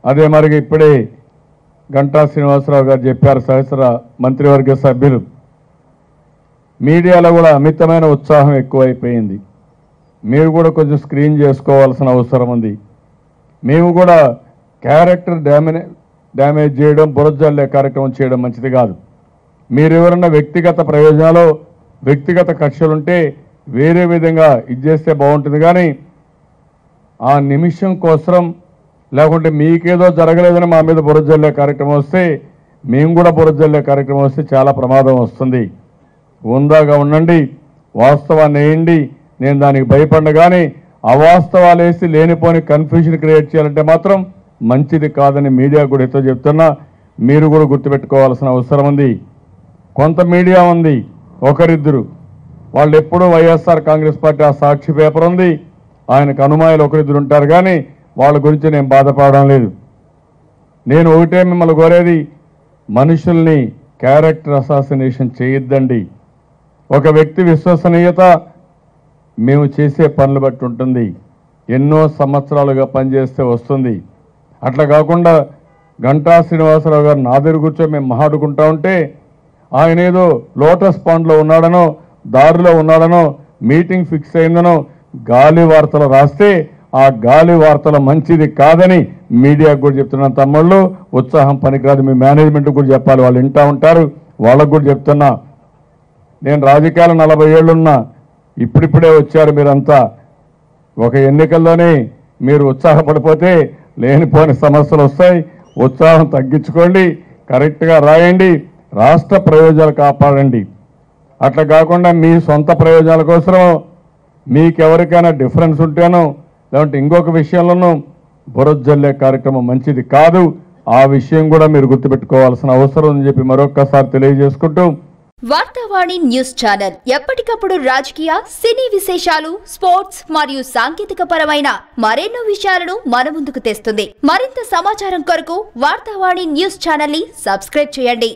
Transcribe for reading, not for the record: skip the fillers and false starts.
అదే మరి ఇప్పుడే గంటా శ్రీనివాసరావు గారు చెప్పారు, సహచర మంత్రివర్గ సభ్యులు. మీడియాలో కూడా అమితమైన ఉత్సాహం ఎక్కువైపోయింది. మీరు కూడా కొంచెం స్క్రీన్ చేసుకోవాల్సిన అవసరం ఉంది. మేము కూడా క్యారెక్టర్ డ్యామేజ్ చేయడం, బురజల్లే కార్యక్రమం చేయడం మంచిది కాదు. మీరు ఎవరన్నా వ్యక్తిగత ప్రయోజనాలు, వ్యక్తిగత కక్షలుంటే వేరే విధంగా ఇది చేస్తే బాగుంటుంది. కానీ ఆ నిమిషం కోసం లేకుంటే మీకేదో జరగలేదని మా మీద బురజల్లే కార్యక్రమం వస్తే, మేము కూడా బురజల్లే కార్యక్రమం వస్తే చాలా ప్రమాదం వస్తుంది. ఉందాగా ఉండండి, వాస్తవాన్ని వేయండి. నేను దానికి భయపడ్డా. కానీ అవాస్తవాలు వేసి లేనిపోని కన్ఫ్యూజన్ క్రియేట్ చేయాలంటే మాత్రం మంచిది కాదని మీడియా కూడా ఎత్తో చెప్తున్నా. మీరు కూడా గుర్తుపెట్టుకోవాల్సిన అవసరం ఉంది. కొంత మీడియా ఉంది, ఒకరిద్దరు, వాళ్ళు ఎప్పుడూ వైఎస్ఆర్ కాంగ్రెస్ పార్టీ ఆ సాక్షి పేపర్ ఉంది, ఆయనకు అనుమానాలు ఒకరిద్దరు ఉంటారు. కానీ వాళ్ళ గురించి నేను బాధపడడం లేదు. నేను ఒకటే మిమ్మల్ని కోరేది, మనుషుల్ని క్యారెక్టర్ అసాసినేషన్ చేయొద్దండి. ఒక వ్యక్తి విశ్వసనీయత మేము చేసే పనులు బట్టి ఉంటుంది. ఎన్నో సంవత్సరాలుగా పనిచేస్తే వస్తుంది. అట్లా కాకుండా గంటా శ్రీనివాసరావు గారు నా దగ్గర కూర్చొని మేము మాట్లాడుకుంటా ఉంటే, ఆయన ఏదో లోటస్ పాండ్లో ఉన్నాడనో, దారిలో ఉన్నాడనో, మీటింగ్ ఫిక్స్ అయిందనో గాలి వార్తలు రాస్తే ఆ గాలి వార్తలు మంచిది కాదని మీడియాకు కూడా చెప్తున్నాను. తమ్ముళ్ళు, ఉత్సాహం పనికిరాదు. మీ మేనేజ్మెంట్ కూడా చెప్పాలి, వాళ్ళు వింటూ ఉంటారు. వాళ్ళకు కూడా చెప్తున్నా, నేను రాజకీయాలు 40 ఏళ్ళున్నా, ఇప్పుడిప్పుడే వచ్చారు మీరంతా. ఒక ఎన్నికల్లోనే మీరు ఉత్సాహపడిపోతే లేనిపోని సమస్యలు వస్తాయి. ఉత్సాహం తగ్గించుకోండి, కరెక్ట్గా రాయండి, రాష్ట్ర ప్రయోజనాలు కాపాడండి. అట్లా కాకుండా మీ సొంత ప్రయోజనాల కోసం మీకెవరికైనా డిఫరెన్స్ ఉంటేనో లేదంటే ఇంకొక విషయంలోనూ బురజల్లే కార్యక్రమం మంచిది కాదు. ఆ విషయం కూడా మీరు గుర్తుపెట్టుకోవాల్సిన అవసరం ఉందని చెప్పి మరొక్కసారి తెలియజేసుకుంటూ, వార్తావాణి న్యూస్ ఛానల్ ఎప్పటికప్పుడు రాజకీయ, సినీ విశేషాలు, స్పోర్ట్స్ మరియు సాంకేతిక పరమైన మరెన్నో విషయాలను మన ముందుకు తెస్తుంది. మరింత సమాచారం కొరకు వార్తావాణి న్యూస్ ఛానల్ ని సబ్స్క్రైబ్ చేయండి.